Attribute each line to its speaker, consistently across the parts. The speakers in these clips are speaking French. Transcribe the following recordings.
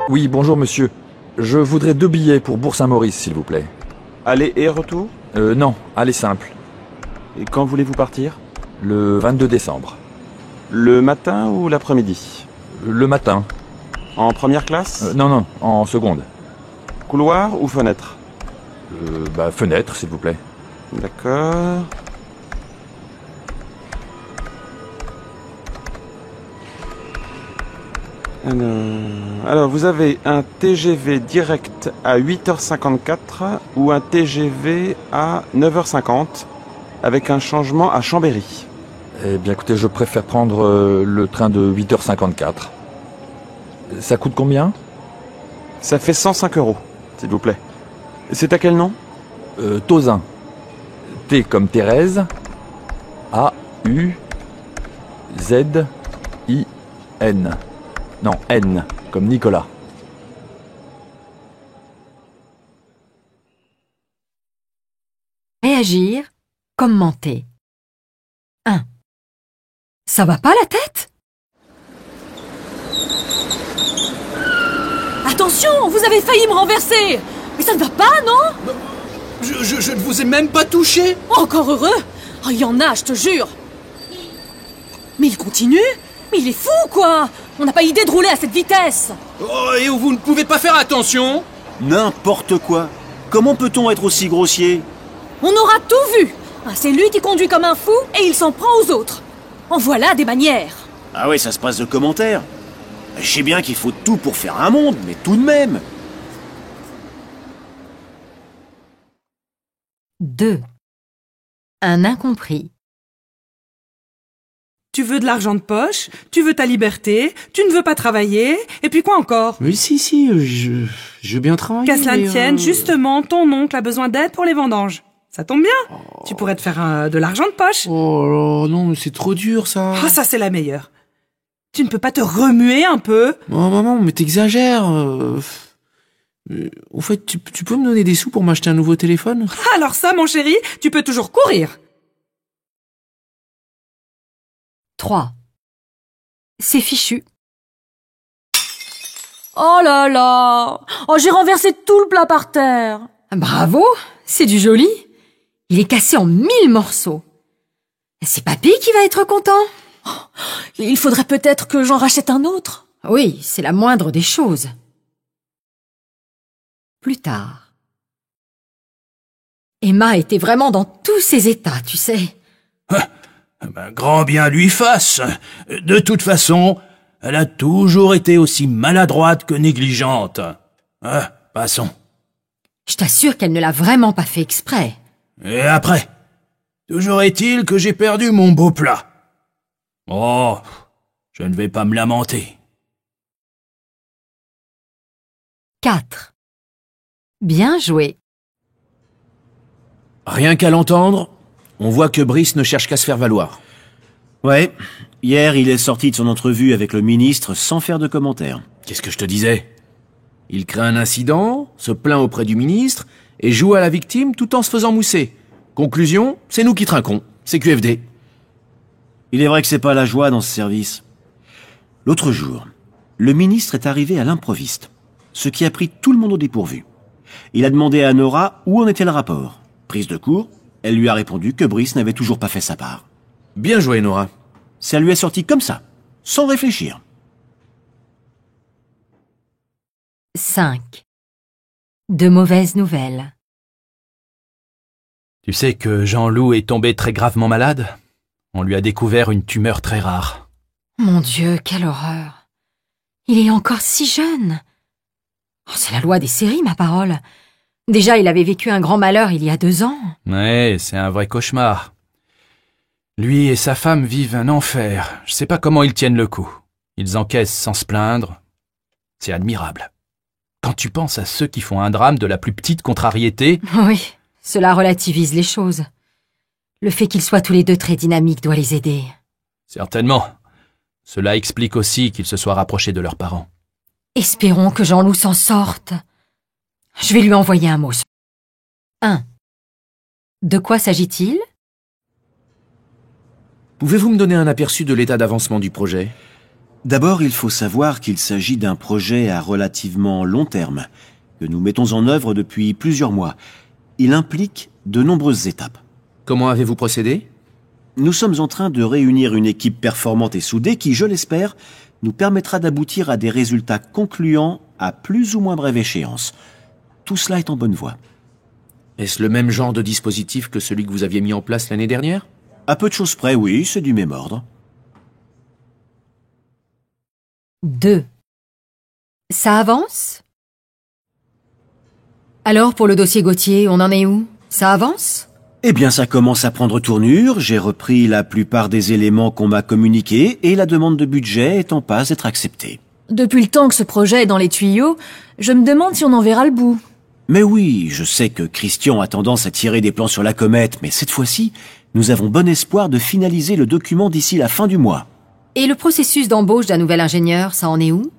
Speaker 1: Oui, bonjour monsieur. Je voudrais 2 billets pour Bourg-Saint-Maurice, s'il vous plaît.
Speaker 2: Aller et retour?
Speaker 1: Non, allez simple.
Speaker 2: Et quand voulez-vous partir?
Speaker 1: Le 22 décembre.
Speaker 2: Le matin ou l'après-midi?
Speaker 1: Le matin.
Speaker 2: En première classe?
Speaker 1: Non, en seconde.
Speaker 2: Couloir ou fenêtre?
Speaker 1: Fenêtre, s'il vous plaît.
Speaker 2: D'accord. Alors, vous avez un TGV direct à 8h54 ou un TGV à 9h50 avec un changement à Chambéry.
Speaker 1: Eh bien, écoutez, je préfère prendre le train de 8h54. Ça coûte combien?
Speaker 2: Ça fait 105 €, s'il vous plaît. C'est à quel nom?
Speaker 1: Tauzin. T comme Thérèse. A-U-Z-I-N. Non, N, comme Nicolas.
Speaker 3: Réagir, commenter. 1. Ça va pas la tête?
Speaker 4: Attention, vous avez failli me renverser! Mais ça ne va pas, non?
Speaker 5: Je ne vous ai même pas touché.
Speaker 4: Encore heureux! Oh, il y en a, je te jure! Mais il continue? Mais il est fou, quoi! On n'a pas idée de rouler à cette vitesse!
Speaker 5: Oh, et vous ne pouvez pas faire attention?
Speaker 6: N'importe quoi. Comment peut-on être aussi grossier?
Speaker 4: On aura tout vu! Ah, c'est lui qui conduit comme un fou et il s'en prend aux autres. En voilà des manières!
Speaker 6: Ah ouais, ça se passe de commentaires. Je sais bien qu'il faut tout pour faire un monde, mais tout de même.
Speaker 3: 2. Un incompris.
Speaker 7: Tu veux de l'argent de poche, tu veux ta liberté, tu ne veux pas travailler, et puis quoi encore?
Speaker 8: Mais si, je veux bien travailler.
Speaker 7: Qu'à cela ne
Speaker 8: mais,
Speaker 7: tienne, justement, ton oncle a besoin d'aide pour les vendanges. Ça tombe bien. Tu pourrais te faire de l'argent de poche.
Speaker 8: Oh là, non, mais c'est trop dur, ça.
Speaker 7: Ah, ça c'est la meilleure. Tu ne peux pas te remuer un peu?
Speaker 8: Oh, maman, mais t'exagères. Au fait, tu peux me donner des sous pour m'acheter un nouveau téléphone?
Speaker 7: Alors ça, mon chéri, tu peux toujours courir.
Speaker 3: 3. C'est fichu.
Speaker 4: Oh là là! Oh, j'ai renversé tout le plat par terre!
Speaker 3: Bravo, c'est du joli. Il est cassé en 1000 morceaux. C'est papy qui va être content.
Speaker 4: Il faudrait peut-être que j'en rachète un autre.
Speaker 3: Oui, c'est la moindre des choses. Plus tard. Emma était vraiment dans tous ses états, tu sais.
Speaker 9: Grand bien lui fasse. De toute façon, elle a toujours été aussi maladroite que négligente. Passons.
Speaker 3: Je t'assure qu'elle ne l'a vraiment pas fait exprès.
Speaker 9: Et après? Toujours est-il que j'ai perdu mon beau plat. Oh, je ne vais pas me lamenter.
Speaker 3: 4. Bien joué.
Speaker 10: Rien qu'à l'entendre, on voit que Brice ne cherche qu'à se faire valoir.
Speaker 6: Ouais, hier il est sorti de son entrevue avec le ministre sans faire de commentaires.
Speaker 10: Qu'est-ce que je te disais? Il crée un incident, se plaint auprès du ministre et joue à la victime tout en se faisant mousser. Conclusion, c'est nous qui trinquons. C'est QFD.
Speaker 6: Il est vrai que c'est pas la joie dans ce service. L'autre jour, le ministre est arrivé à l'improviste, ce qui a pris tout le monde au dépourvu. Il a demandé à Nora où en était le rapport. Prise de court, elle lui a répondu que Brice n'avait toujours pas fait sa part.
Speaker 10: Bien joué, Nora.
Speaker 6: Ça lui est sorti comme ça, sans réfléchir.
Speaker 3: 5. De mauvaises nouvelles.
Speaker 11: Tu sais que Jean-Loup est tombé très gravement malade? On lui a découvert une tumeur très rare.
Speaker 3: Mon Dieu, quelle horreur. Il est encore si jeune. Oh, c'est la loi des séries, ma parole. Déjà, il avait vécu un grand malheur il y a 2 ans.
Speaker 11: Ouais, c'est un vrai cauchemar. Lui et sa femme vivent un enfer. Je sais pas comment ils tiennent le coup. Ils encaissent sans se plaindre. C'est admirable. Quand tu penses à ceux qui font un drame de la plus petite contrariété...
Speaker 3: Oui, cela relativise les choses. Le fait qu'ils soient tous les deux très dynamiques doit les aider.
Speaker 11: Certainement. Cela explique aussi qu'ils se soient rapprochés de leurs parents.
Speaker 3: Espérons que Jean-Loup s'en sorte. Je vais lui envoyer un mot. 1. De quoi s'agit-il?
Speaker 10: Pouvez-vous me donner un aperçu de l'état d'avancement du projet?
Speaker 6: D'abord, il faut savoir qu'il s'agit d'un projet à relativement long terme, que nous mettons en œuvre depuis plusieurs mois. Il implique de nombreuses étapes.
Speaker 10: Comment avez-vous procédé?
Speaker 6: Nous sommes en train de réunir une équipe performante et soudée qui, je l'espère, nous permettra d'aboutir à des résultats concluants à plus ou moins brève échéance. Tout cela est en bonne voie.
Speaker 10: Est-ce le même genre de dispositif que celui que vous aviez mis en place l'année dernière?
Speaker 6: À peu de choses près, oui, c'est du même ordre.
Speaker 3: 2. Ça avance? Alors, pour le dossier Gauthier, on en est où? Ça avance?
Speaker 6: Eh bien, ça commence à prendre tournure, j'ai repris la plupart des éléments qu'on m'a communiqués et la demande de budget est en passe d'être acceptée.
Speaker 4: Depuis le temps que ce projet est dans les tuyaux, je me demande si on en verra le bout.
Speaker 6: Mais oui, je sais que Christian a tendance à tirer des plans sur la comète, mais cette fois-ci, nous avons bon espoir de finaliser le document d'ici la fin du mois.
Speaker 3: Et le processus d'embauche d'un nouvel ingénieur, ça en est où?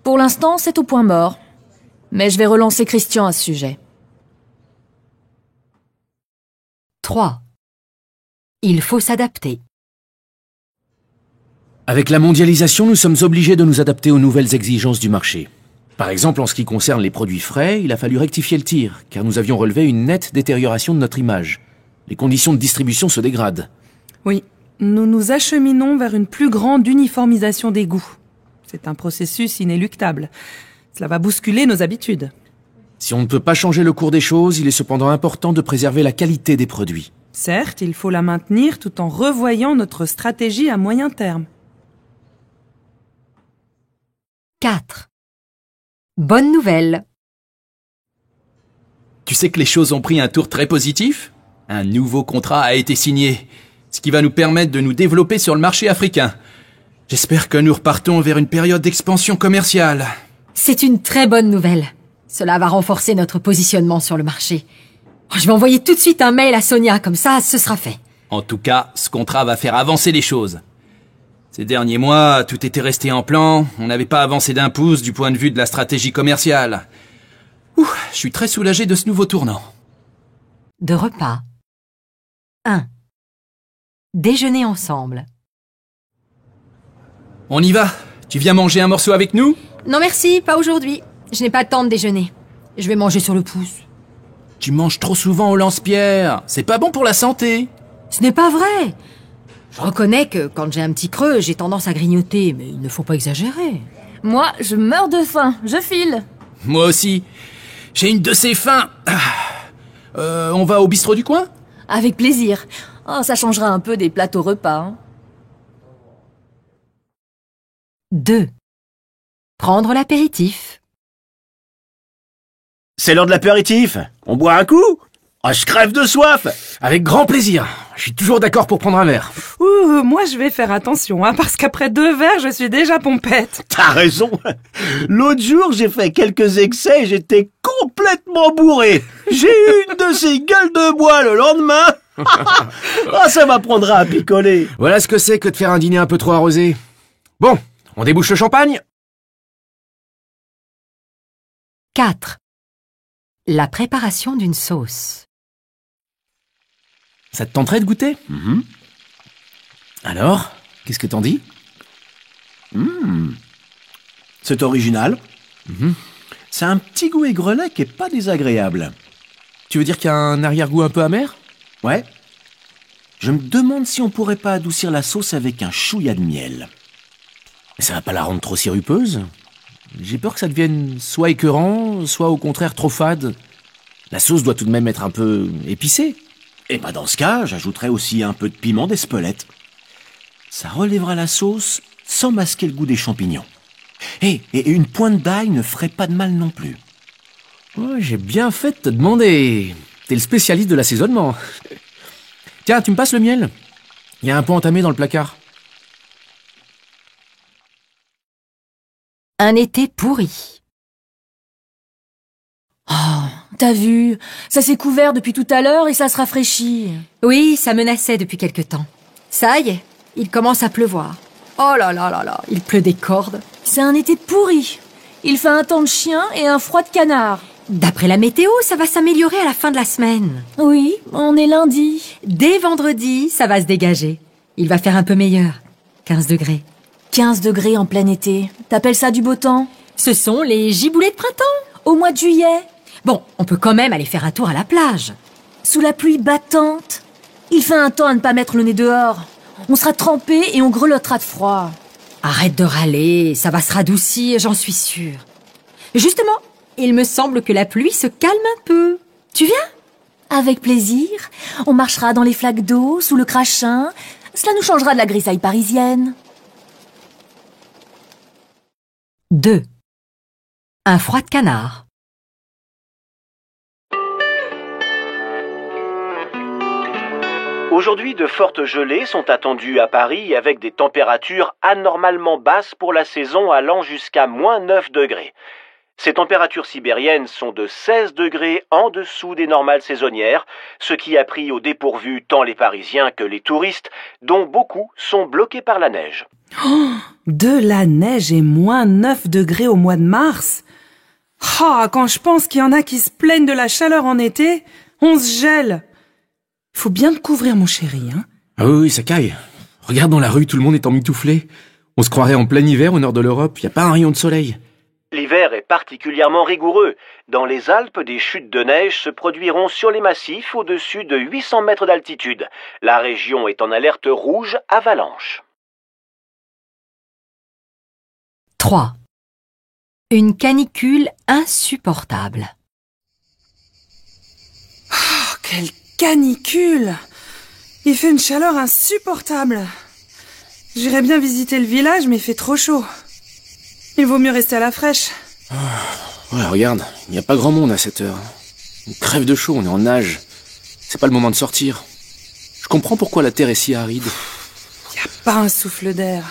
Speaker 4: Pour l'instant, c'est au point mort. Mais je vais relancer Christian à ce sujet.
Speaker 3: 3. Il faut s'adapter.
Speaker 10: Avec la mondialisation, nous sommes obligés de nous adapter aux nouvelles exigences du marché. Par exemple, en ce qui concerne les produits frais, il a fallu rectifier le tir, car nous avions relevé une nette détérioration de notre image. Les conditions de distribution se dégradent.
Speaker 7: Oui, nous nous acheminons vers une plus grande uniformisation des goûts. C'est un processus inéluctable. Cela va bousculer nos habitudes.
Speaker 10: Si on ne peut pas changer le cours des choses, il est cependant important de préserver la qualité des produits.
Speaker 7: Certes, il faut la maintenir tout en revoyant notre stratégie à moyen terme.
Speaker 3: 4. Bonne nouvelle.
Speaker 11: Tu sais que les choses ont pris un tour très positif? Un nouveau contrat a été signé, ce qui va nous permettre de nous développer sur le marché africain. J'espère que nous repartons vers une période d'expansion commerciale.
Speaker 3: C'est une très bonne nouvelle. Cela va renforcer notre positionnement sur le marché. Je vais envoyer tout de suite un mail à Sonia, comme ça, ce sera fait.
Speaker 11: En tout cas, ce contrat va faire avancer les choses. Ces derniers mois, tout était resté en plan, on n'avait pas avancé d'un pouce du point de vue de la stratégie commerciale. Je suis très soulagé de ce nouveau tournant.
Speaker 3: De repas. 1. Déjeuner ensemble.
Speaker 11: On y va? Tu viens manger un morceau avec nous?
Speaker 3: Non merci, pas aujourd'hui. Je n'ai pas le temps de déjeuner. Je vais manger sur le pouce.
Speaker 11: Tu manges trop souvent au lance-pierre. C'est pas bon pour la santé.
Speaker 3: Ce n'est pas vrai. Je reconnais que quand j'ai un petit creux, j'ai tendance à grignoter, mais il ne faut pas exagérer.
Speaker 4: Moi, je meurs de faim. Je file.
Speaker 11: Moi aussi. J'ai une de ces faims. On va au bistrot du coin?
Speaker 4: Avec plaisir. Oh, ça changera un peu des plateaux repas. Hein.
Speaker 3: 2. Prendre l'apéritif.
Speaker 6: C'est l'heure de l'apéritif. On boit un coup? Oh, je crève de soif.
Speaker 10: Avec grand plaisir. Je suis toujours d'accord pour prendre un verre.
Speaker 7: Moi je vais faire attention, parce qu'après 2 verres, je suis déjà pompette.
Speaker 6: T'as raison. L'autre jour, j'ai fait quelques excès et j'étais complètement bourré. J'ai eu une de ces gueules de bois le lendemain. Ça m'apprendra à picoler.
Speaker 10: Voilà ce que c'est que de faire un dîner un peu trop arrosé. Bon, on débouche le champagne?
Speaker 3: 4. La préparation d'une sauce.
Speaker 10: Ça te tenterait de goûter? Alors, qu'est-ce que t'en dis?
Speaker 6: C'est original. C'est un petit goût aigrelet qui est pas désagréable.
Speaker 10: Tu veux dire qu'il y a un arrière-goût un peu amer?
Speaker 6: Ouais. Je me demande si on pourrait pas adoucir la sauce avec un chouïa de miel.
Speaker 10: Ça va pas la rendre trop sirupeuse? J'ai peur que ça devienne soit écœurant, soit au contraire trop fade. La sauce doit tout de même être un peu épicée.
Speaker 6: Et bah dans ce cas, j'ajouterais aussi un peu de piment d'Espelette. Ça relèvera la sauce sans masquer le goût des champignons. Et une pointe d'ail ne ferait pas de mal non plus.
Speaker 10: Oh, j'ai bien fait de te demander. T'es le spécialiste de l'assaisonnement. Tiens, tu me passes le miel? Il y a un pot entamé dans le placard.
Speaker 3: Un été pourri.
Speaker 4: Oh, t'as vu? Ça s'est couvert depuis tout à l'heure et ça se rafraîchit.
Speaker 3: Oui, ça menaçait depuis quelque temps. Ça y est, il commence à pleuvoir. Oh là là là là, il pleut des cordes.
Speaker 4: C'est un été pourri. Il fait un temps de chien et un froid de canard.
Speaker 3: D'après la météo, ça va s'améliorer à la fin de la semaine.
Speaker 4: Oui, on est lundi.
Speaker 3: Dès vendredi, ça va se dégager. Il va faire un peu meilleur. 15 degrés.
Speaker 4: 15 degrés en plein été. T'appelles ça du beau temps?
Speaker 3: Ce sont les giboulées de printemps.
Speaker 4: Au mois de juillet?
Speaker 3: Bon, on peut quand même aller faire un tour à la plage.
Speaker 4: Sous la pluie battante? Il fait un temps à ne pas mettre le nez dehors. On sera trempés et on grelottera de froid.
Speaker 3: Arrête de râler, ça va se radoucir, j'en suis sûre. Justement, il me semble que la pluie se calme un peu.
Speaker 4: Tu viens? Avec plaisir. On marchera dans les flaques d'eau, sous le crachin. Cela nous changera de la grisaille parisienne.
Speaker 3: 2. Un froid de canard.
Speaker 6: Aujourd'hui, de fortes gelées sont attendues à Paris avec des températures anormalement basses pour la saison allant jusqu'à -9 degrés. Ces températures sibériennes sont de 16 degrés en dessous des normales saisonnières, ce qui a pris au dépourvu tant les Parisiens que les touristes, dont beaucoup sont bloqués par la neige.
Speaker 7: Oh, de la neige et -9 degrés au mois de mars. Ah, quand je pense qu'il y en a qui se plaignent de la chaleur en été, on se gèle. Faut bien te couvrir, mon chéri, hein.
Speaker 10: Ah oui, ça caille. Regarde dans la rue, tout le monde est emmitouflé. On se croirait en plein hiver au nord de l'Europe, y a pas un rayon de soleil.
Speaker 6: L'hiver est particulièrement rigoureux. Dans les Alpes, des chutes de neige se produiront sur les massifs au-dessus de 800 mètres d'altitude. La région est en alerte rouge avalanche.
Speaker 3: 3. Une canicule insupportable.
Speaker 7: Oh, quelle canicule! Il fait une chaleur insupportable. J'irais bien visiter le village, mais il fait trop chaud. Il vaut mieux rester à la fraîche.
Speaker 10: Ouais, regarde, il n'y a pas grand monde à cette heure. On crève de chaud, on est en nage. C'est pas le moment de sortir. Je comprends pourquoi la terre est si aride.
Speaker 7: Il n'y a pas un souffle d'air.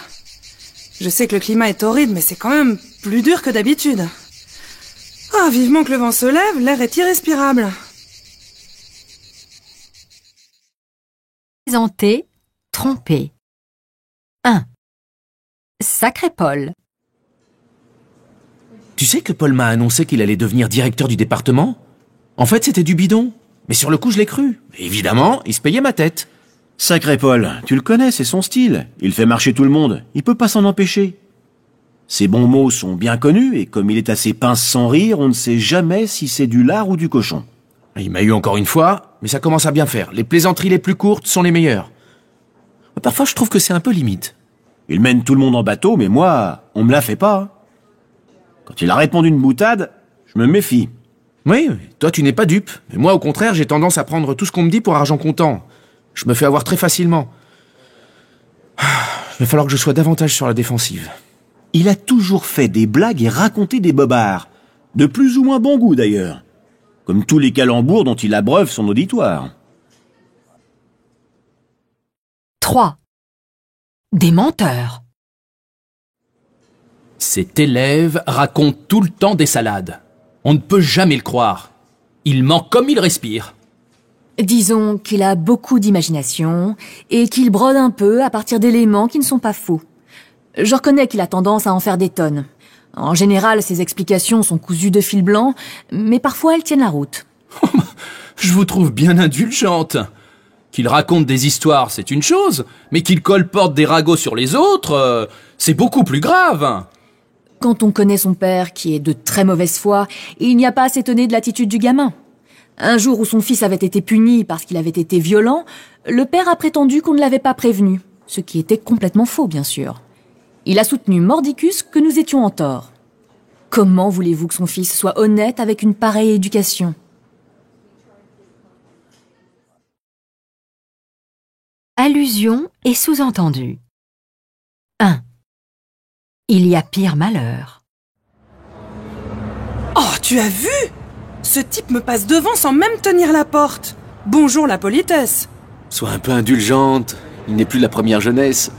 Speaker 7: Je sais que le climat est horrible, mais c'est quand même plus dur que d'habitude. Ah, vivement que le vent se lève, l'air est irrespirable.
Speaker 3: Présenter, tromper. 1. Sacré Paul.
Speaker 10: Tu sais que Paul m'a annoncé qu'il allait devenir directeur du département? En fait, c'était du bidon. Mais sur le coup, je l'ai cru. Évidemment, il se payait ma tête.
Speaker 6: Sacré Paul, tu le connais, c'est son style. Il fait marcher tout le monde. Il peut pas s'en empêcher. Ses bons mots sont bien connus, et comme il est assez pince sans rire, on ne sait jamais si c'est du lard ou du cochon.
Speaker 10: Il m'a eu encore une fois, mais ça commence à bien faire. Les plaisanteries les plus courtes sont les meilleures. Parfois, je trouve que c'est un peu limite.
Speaker 6: Il mène tout le monde en bateau, mais moi, on me la fait pas. Quand il a répondu une boutade, je me méfie.
Speaker 10: Oui, toi tu n'es pas dupe. Mais moi au contraire, j'ai tendance à prendre tout ce qu'on me dit pour argent comptant. Je me fais avoir très facilement. Il va falloir que je sois davantage sur la défensive.
Speaker 6: Il a toujours fait des blagues et raconté des bobards. De plus ou moins bon goût d'ailleurs. Comme tous les calembours dont il abreuve son auditoire.
Speaker 3: 3. Des menteurs.
Speaker 11: Cet élève raconte tout le temps des salades. On ne peut jamais le croire. Il ment comme il respire.
Speaker 4: Disons qu'il a beaucoup d'imagination et qu'il brode un peu à partir d'éléments qui ne sont pas faux. Je reconnais qu'il a tendance à en faire des tonnes. En général, ses explications sont cousues de fil blanc, mais parfois elles tiennent la route.
Speaker 11: Je vous trouve bien indulgente. Qu'il raconte des histoires, c'est une chose, mais qu'il colporte des ragots sur les autres, c'est beaucoup plus grave.
Speaker 4: Quand on connaît son père, qui est de très mauvaise foi, il n'y a pas à s'étonner de l'attitude du gamin. Un jour où son fils avait été puni parce qu'il avait été violent, le père a prétendu qu'on ne l'avait pas prévenu, ce qui était complètement faux, bien sûr. Il a soutenu mordicus que nous étions en tort. Comment voulez-vous que son fils soit honnête avec une pareille éducation ?
Speaker 3: Allusion et sous-entendu. 1. Il y a pire malheur.
Speaker 7: Oh, tu as vu ? Ce type me passe devant sans même tenir la porte. Bonjour la politesse.
Speaker 10: Sois un peu indulgente, il n'est plus de la première jeunesse.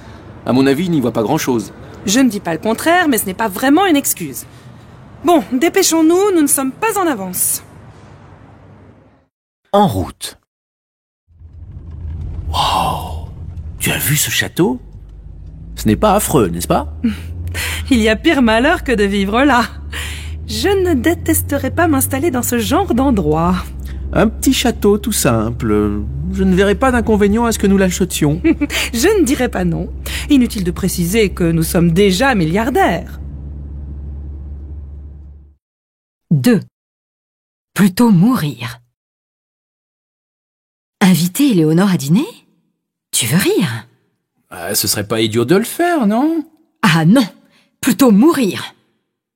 Speaker 10: À mon avis, il n'y voit pas grand-chose.
Speaker 7: Je ne dis pas le contraire, mais ce n'est pas vraiment une excuse. Bon, dépêchons-nous, nous ne sommes pas en avance.
Speaker 10: En route. Wow, tu as vu ce château ? Ce n'est pas affreux, n'est-ce pas ?
Speaker 7: Il y a pire malheur que de vivre là. Je ne détesterais pas m'installer dans ce genre d'endroit.
Speaker 10: Un petit château tout simple. Je ne verrais pas d'inconvénient à ce que nous l'achetions.
Speaker 7: Je ne dirais pas non. Inutile de préciser que nous sommes déjà milliardaires.
Speaker 3: 2. Plutôt mourir. Inviter Éléonore à dîner? Tu veux rire?
Speaker 11: Ce serait pas idiot de le faire, non?
Speaker 3: Ah non, plutôt mourir.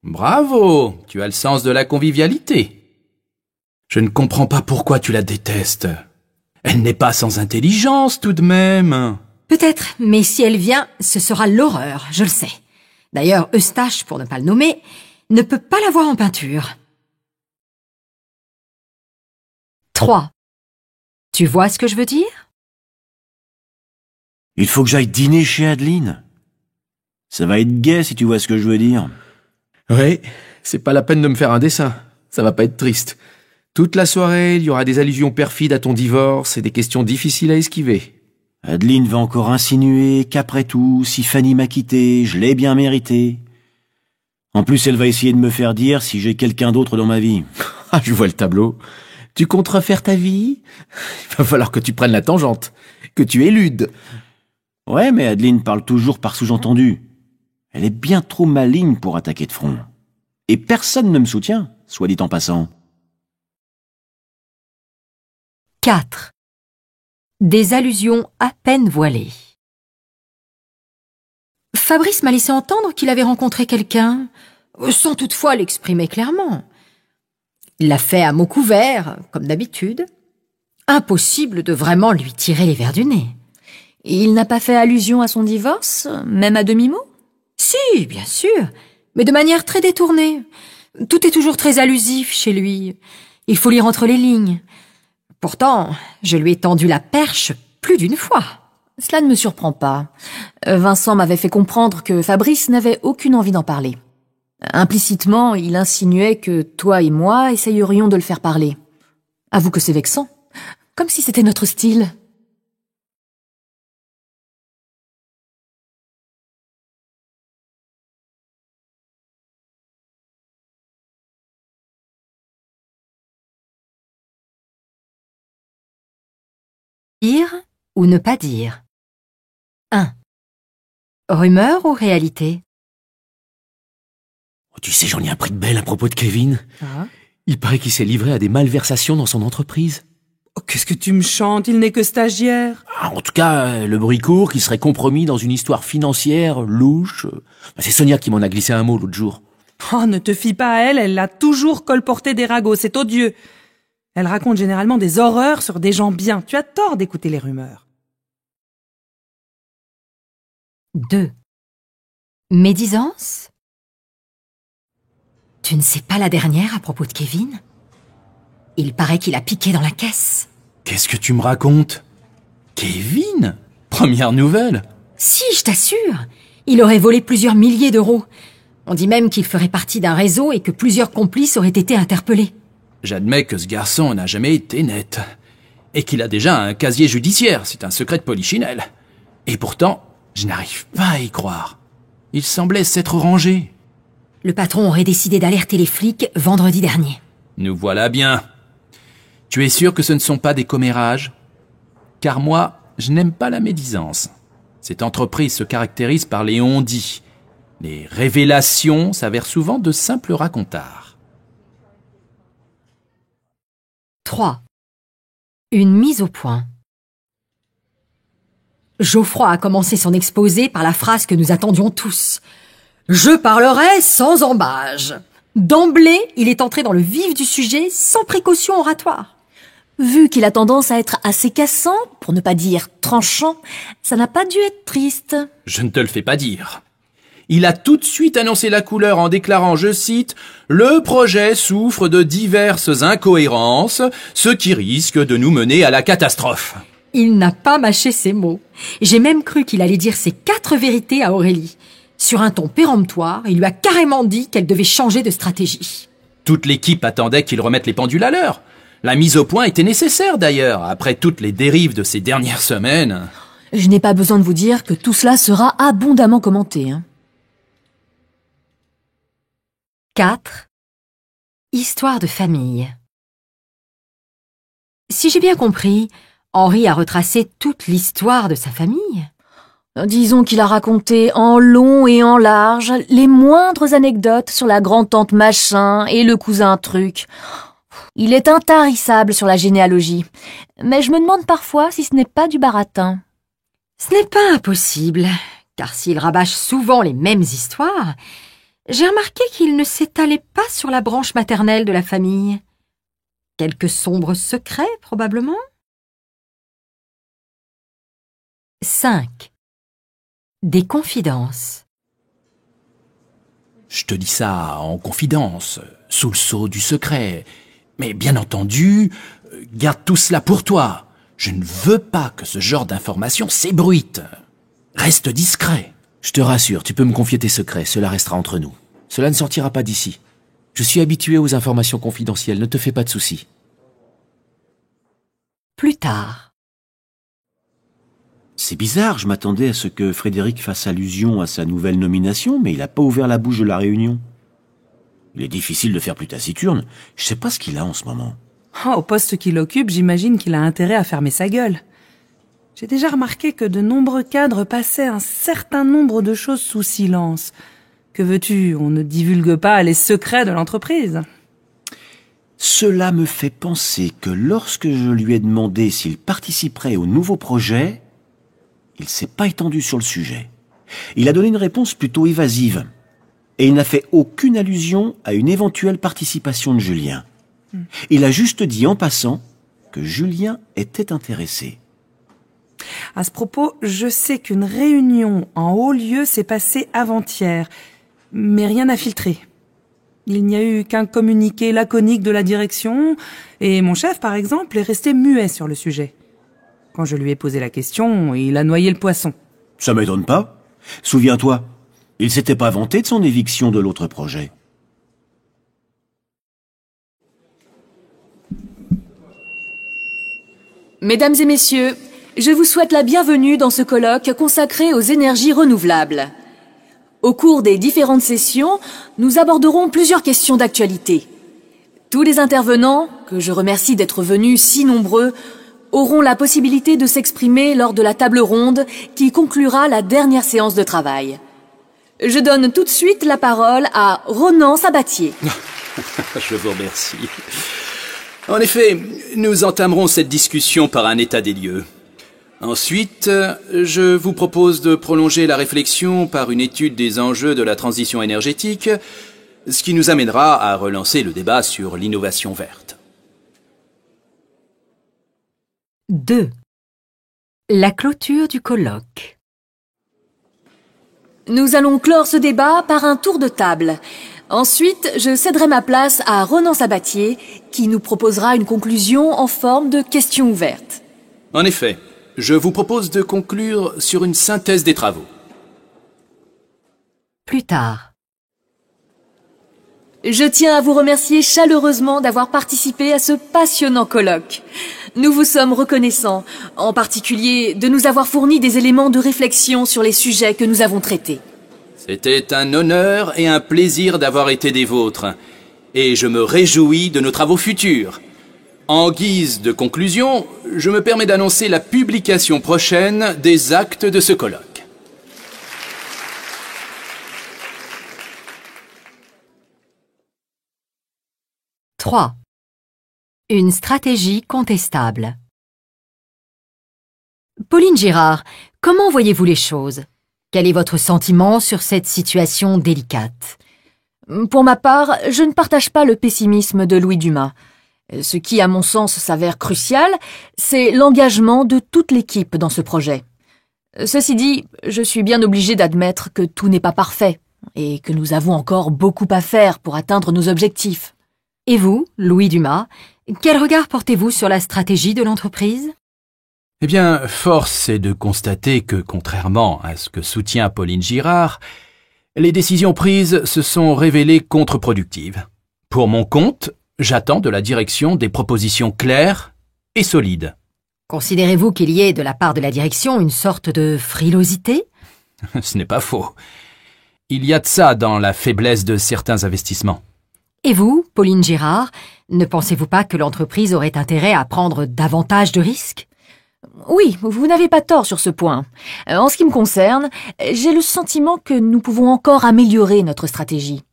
Speaker 11: Bravo, tu as le sens de la convivialité. Je ne comprends pas pourquoi tu la détestes. Elle n'est pas sans intelligence tout de même.
Speaker 3: Peut-être, mais si elle vient, ce sera l'horreur, je le sais. D'ailleurs, Eustache, pour ne pas le nommer, ne peut pas la voir en peinture. 3. Tu vois ce que je veux dire?
Speaker 6: Il faut que j'aille dîner chez Adeline. Ça va être gai si tu vois ce que je veux dire.
Speaker 10: Oui, c'est pas la peine de me faire un dessin. Ça va pas être triste. Toute la soirée, il y aura des allusions perfides à ton divorce et des questions difficiles à esquiver.
Speaker 6: Adeline va encore insinuer qu'après tout, si Fanny m'a quitté, je l'ai bien mérité. En plus, elle va essayer de me faire dire si j'ai quelqu'un d'autre dans ma vie.
Speaker 10: Ah, je vois le tableau. Tu comptes refaire ta vie? Il va falloir que tu prennes la tangente, que tu éludes.
Speaker 6: Ouais, mais Adeline parle toujours par sous-entendu. Elle est bien trop maligne pour attaquer de front. Et personne ne me soutient, soit dit en passant.
Speaker 3: 4. Des allusions à peine voilées. Fabrice m'a laissé entendre qu'il avait rencontré quelqu'un, sans toutefois l'exprimer clairement. Il l'a fait à mots couverts, comme d'habitude. Impossible de vraiment lui tirer les vers du nez.
Speaker 4: Il n'a pas fait allusion à son divorce, même à demi-mot?
Speaker 3: Si, bien sûr, mais de manière très détournée. Tout est toujours très allusif chez lui. Il faut lire entre les lignes. Pourtant, je lui ai tendu la perche plus d'une fois.
Speaker 4: Cela ne me surprend pas. Vincent m'avait fait comprendre que Fabrice n'avait aucune envie d'en parler. Implicitement, il insinuait que toi et moi essayerions de le faire parler. Avoue que c'est vexant. Comme si c'était notre style.
Speaker 3: Dire ou ne pas dire. 1. Rumeur ou réalité?
Speaker 10: Oh, tu sais, j'en ai appris de belles à propos de Kevin.
Speaker 3: Ah.
Speaker 10: Il paraît qu'il s'est livré à des malversations dans son entreprise.
Speaker 7: Oh, qu'est-ce que tu me chantes? Il n'est que stagiaire.
Speaker 10: En tout cas, le bruit court qu'il serait compromis dans une histoire financière louche. C'est Sonia qui m'en a glissé un mot l'autre jour.
Speaker 7: Oh, ne te fie pas à elle, elle l'a toujours colporté des ragots, c'est odieux. Elle raconte généralement des horreurs sur des gens bien. Tu as tort d'écouter les rumeurs.
Speaker 3: 2. Médisance? Tu ne sais pas la dernière à propos de Kevin? Il paraît qu'il a piqué dans la caisse.
Speaker 11: Qu'est-ce que tu me racontes? Kevin? Première nouvelle?
Speaker 3: Si, je t'assure. Il aurait volé plusieurs milliers d'euros. On dit même qu'il ferait partie d'un réseau et que plusieurs complices auraient été interpellés.
Speaker 11: J'admets que ce garçon n'a jamais été net. Et qu'il a déjà un casier judiciaire, c'est un secret de polichinelle. Et pourtant, je n'arrive pas à y croire. Il semblait s'être rangé.
Speaker 3: Le patron aurait décidé d'alerter les flics vendredi dernier.
Speaker 11: Nous voilà bien. Tu es sûr que ce ne sont pas des commérages? Car moi, je n'aime pas la médisance. Cette entreprise se caractérise par les on-dit. Les révélations s'avèrent souvent de simples racontards.
Speaker 3: 3. Une mise au point. Geoffroy a commencé son exposé par la phrase que nous attendions tous. « Je parlerai sans embâge ». D'emblée, il est entré dans le vif du sujet sans précaution oratoire.
Speaker 4: Vu qu'il a tendance à être assez cassant, pour ne pas dire tranchant, ça n'a pas dû être triste.
Speaker 11: Je ne te le fais pas dire. Il a tout de suite annoncé la couleur en déclarant, je cite, « Le projet souffre de diverses incohérences, ce qui risque de nous mener à la catastrophe. »
Speaker 3: Il n'a pas mâché ses mots. J'ai même cru qu'il allait dire ses 4 vérités à Aurélie. Sur un ton péremptoire, il lui a carrément dit qu'elle devait changer de stratégie.
Speaker 11: Toute l'équipe attendait qu'il remette les pendules à l'heure. La mise au point était nécessaire d'ailleurs, après toutes les dérives de ces dernières semaines.
Speaker 4: Je n'ai pas besoin de vous dire que tout cela sera abondamment commenté.
Speaker 3: 4. Histoire de famille. Si j'ai bien compris, Henri a retracé toute l'histoire de sa famille.
Speaker 4: Disons qu'il a raconté en long et en large les moindres anecdotes sur la grand-tante machin et le cousin truc. Il est intarissable sur la généalogie, mais je me demande parfois si ce n'est pas du baratin.
Speaker 3: Ce n'est pas impossible, car s'il rabâche souvent les mêmes histoires, j'ai remarqué qu'il ne s'étalait pas sur la branche maternelle de la famille. Quelques sombres secrets, probablement. 5. Des confidences.
Speaker 10: Je te dis ça en confidence, sous le sceau du secret. Mais bien entendu, garde tout cela pour toi. Je ne veux pas que ce genre d'informations s'ébruite. Reste discret. Je te rassure, tu peux me confier tes secrets, cela restera entre nous. Cela ne sortira pas d'ici. Je suis habitué aux informations confidentielles, ne te fais pas de soucis.
Speaker 3: Plus tard.
Speaker 6: C'est bizarre, je m'attendais à ce que Frédéric fasse allusion à sa nouvelle nomination, mais il n'a pas ouvert la bouche de la réunion. Il est difficile de faire plus taciturne. Je sais pas ce qu'il a en ce moment.
Speaker 7: Au poste qu'il occupe, j'imagine qu'il a intérêt à fermer sa gueule. J'ai déjà remarqué que de nombreux cadres passaient un certain nombre de choses sous silence. Que veux-tu, on ne divulgue pas les secrets de l'entreprise.
Speaker 6: Cela me fait penser que lorsque je lui ai demandé s'il participerait au nouveau projet, il s'est pas étendu sur le sujet. Il a donné une réponse plutôt évasive. Et il n'a fait aucune allusion à une éventuelle participation de Julien. Il a juste dit en passant que Julien était intéressé.
Speaker 7: À ce propos, je sais qu'une réunion en haut lieu s'est passée avant-hier, mais rien n'a filtré. Il n'y a eu qu'un communiqué laconique de la direction, et mon chef, par exemple, est resté muet sur le sujet. Quand je lui ai posé la question, il a noyé le poisson.
Speaker 6: Ça m'étonne pas. Souviens-toi, il s'était pas vanté de son éviction de l'autre projet.
Speaker 4: Mesdames et messieurs, je vous souhaite la bienvenue dans ce colloque consacré aux énergies renouvelables. Au cours des différentes sessions, nous aborderons plusieurs questions d'actualité. Tous les intervenants, que je remercie d'être venus si nombreux, auront la possibilité de s'exprimer lors de la table ronde qui conclura la dernière séance de travail. Je donne tout de suite la parole à Ronan Sabatier.
Speaker 5: Je vous remercie. En effet, nous entamerons cette discussion par un état des lieux. Ensuite, je vous propose de prolonger la réflexion par une étude des enjeux de la transition énergétique, ce qui nous amènera à relancer le débat sur l'innovation verte.
Speaker 3: 2. La clôture du colloque.
Speaker 4: Nous allons clore ce débat par un tour de table. Ensuite, je céderai ma place à Ronan Sabatier, qui nous proposera une conclusion en forme de question ouverte.
Speaker 5: En effet, je vous propose de conclure sur une synthèse des travaux.
Speaker 3: Plus tard.
Speaker 4: Je tiens à vous remercier chaleureusement d'avoir participé à ce passionnant colloque. Nous vous sommes reconnaissants, en particulier de nous avoir fourni des éléments de réflexion sur les sujets que nous avons traités.
Speaker 5: C'était un honneur et un plaisir d'avoir été des vôtres, et je me réjouis de nos travaux futurs. En guise de conclusion, je me permets d'annoncer la publication prochaine des actes de ce colloque.
Speaker 3: « 3. Une stratégie contestable. Pauline Girard, comment voyez-vous les choses ? Quel est votre sentiment sur cette situation délicate ?
Speaker 4: Pour ma part, je ne partage pas le pessimisme de Louis Dumas. Ce qui, à mon sens, s'avère crucial, c'est l'engagement de toute l'équipe dans ce projet. Ceci dit, je suis bien obligé d'admettre que tout n'est pas parfait et que nous avons encore beaucoup à faire pour atteindre nos objectifs.
Speaker 3: Et vous, Louis Dumas, quel regard portez-vous sur la stratégie de l'entreprise ?
Speaker 11: Eh bien, force est de constater que, contrairement à ce que soutient Pauline Girard, les décisions prises se sont révélées contre-productives. Pour mon compte, j'attends de la direction des propositions claires et solides.
Speaker 3: Considérez-vous qu'il y ait de la part de la direction une sorte de frilosité ?
Speaker 11: Ce n'est pas faux. Il y a de ça dans la faiblesse de certains investissements.
Speaker 3: Et vous, Pauline Girard, ne pensez-vous pas que l'entreprise aurait intérêt à prendre davantage de risques?
Speaker 4: Oui, vous n'avez pas tort sur ce point. En ce qui me concerne, j'ai le sentiment que nous pouvons encore améliorer notre stratégie.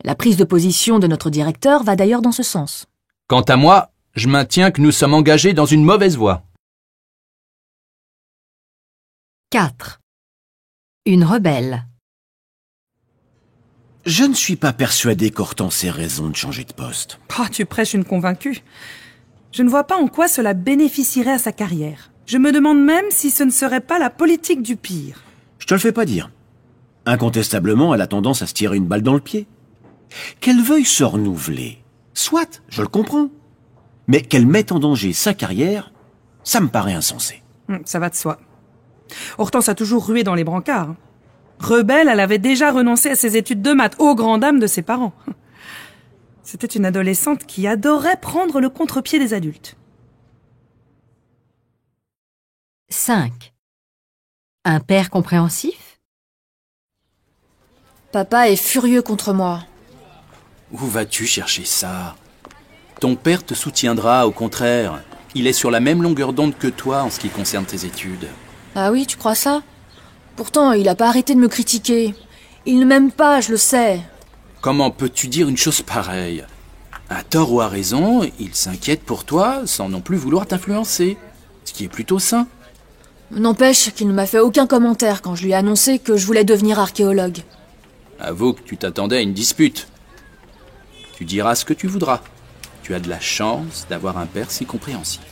Speaker 4: La prise de position de notre directeur va d'ailleurs dans ce sens.
Speaker 5: Quant à moi, je maintiens que nous sommes engagés dans une mauvaise voie.
Speaker 3: 4. Une rebelle.
Speaker 6: Je ne suis pas persuadé qu'Hortense ait raison de changer de poste.
Speaker 7: Oh, tu prêches une convaincue. Je ne vois pas en quoi cela bénéficierait à sa carrière. Je me demande même si ce ne serait pas la politique du pire.
Speaker 6: Je te le fais pas dire. Incontestablement, elle a tendance à se tirer une balle dans le pied. Qu'elle veuille se renouveler, soit, je le comprends. Mais qu'elle mette en danger sa carrière, ça me paraît insensé.
Speaker 7: Ça va de soi. Hortense a toujours rué dans les brancards. Rebelle, elle avait déjà renoncé à ses études de maths, aux grandes dames de ses parents. C'était une adolescente qui adorait prendre le contre-pied des adultes.
Speaker 3: 5. Un père compréhensif?
Speaker 4: Papa est furieux contre moi.
Speaker 5: Où vas-tu chercher ça? Ton père te soutiendra, au contraire. Il est sur la même longueur d'onde que toi en ce qui concerne tes études.
Speaker 4: Ah oui, tu crois ça? Pourtant, il n'a pas arrêté de me critiquer. Il ne m'aime pas, je le sais.
Speaker 5: Comment peux-tu dire une chose pareille? À tort ou à raison, il s'inquiète pour toi sans non plus vouloir t'influencer. Ce qui est plutôt sain.
Speaker 4: N'empêche qu'il ne m'a fait aucun commentaire quand je lui ai annoncé que je voulais devenir archéologue.
Speaker 5: Avoue que tu t'attendais à une dispute. Tu diras ce que tu voudras. Tu as de la chance d'avoir un père si compréhensif.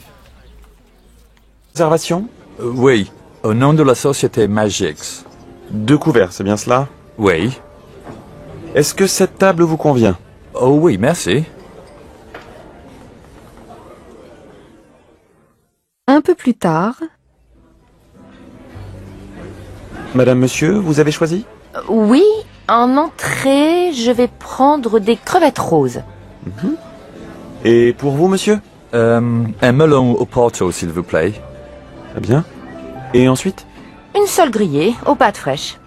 Speaker 2: Observation?
Speaker 1: Oui, au nom de la société Magix.
Speaker 2: 2 couverts, c'est bien cela?
Speaker 1: Oui.
Speaker 2: Est-ce que cette table vous convient?
Speaker 1: Oh oui, merci.
Speaker 12: Un peu plus tard...
Speaker 2: Madame, monsieur, vous avez choisi?
Speaker 12: Oui, en entrée, je vais prendre des crevettes roses.
Speaker 2: Et pour vous, monsieur?
Speaker 1: Un melon au porto, s'il vous plaît.
Speaker 2: Très bien. Et ensuite?
Speaker 12: Une sole grillée, aux pâtes fraîches.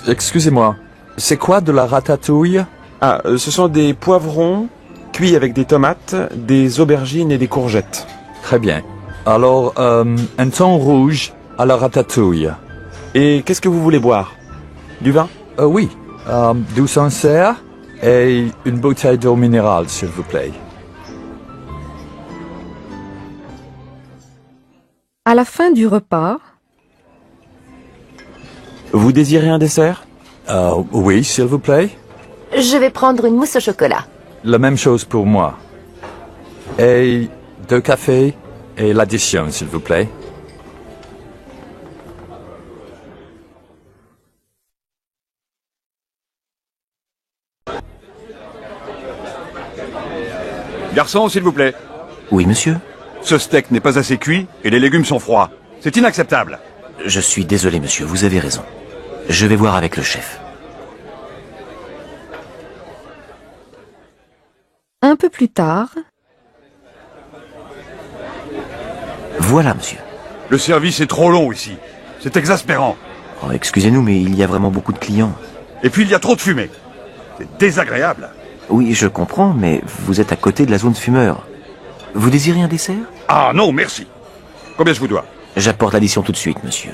Speaker 1: Excusez-moi, c'est quoi de la ratatouille?
Speaker 2: Ah, ce sont des poivrons cuits avec des tomates, des aubergines et des courgettes.
Speaker 1: Très bien. Alors, un thon rouge à la ratatouille.
Speaker 2: Et qu'est-ce que vous voulez boire? Du vin?
Speaker 1: Oui, d'où sincère et une bouteille d'eau minérale, s'il vous plaît.
Speaker 12: À la fin du repas...
Speaker 2: Vous désirez un dessert?
Speaker 1: Oui, s'il vous plaît.
Speaker 12: Je vais prendre une mousse au chocolat.
Speaker 1: La même chose pour moi. Et 2 cafés et l'addition, s'il vous plaît.
Speaker 13: Garçon, s'il vous plaît.
Speaker 6: Oui, monsieur?
Speaker 13: Ce steak n'est pas assez cuit et les légumes sont froids. C'est inacceptable.
Speaker 6: Je suis désolé, monsieur, vous avez raison. Je vais voir avec le chef.
Speaker 12: Un peu plus tard...
Speaker 6: Voilà, monsieur.
Speaker 13: Le service est trop long ici. C'est exaspérant.
Speaker 6: Oh, excusez-nous, mais il y a vraiment beaucoup de clients.
Speaker 13: Et puis il y a trop de fumée. C'est désagréable.
Speaker 6: Oui, je comprends, mais vous êtes à côté de la zone fumeur. Vous désirez un dessert?
Speaker 13: Ah non, merci. Combien je vous dois?
Speaker 6: J'apporte l'addition tout de suite, monsieur.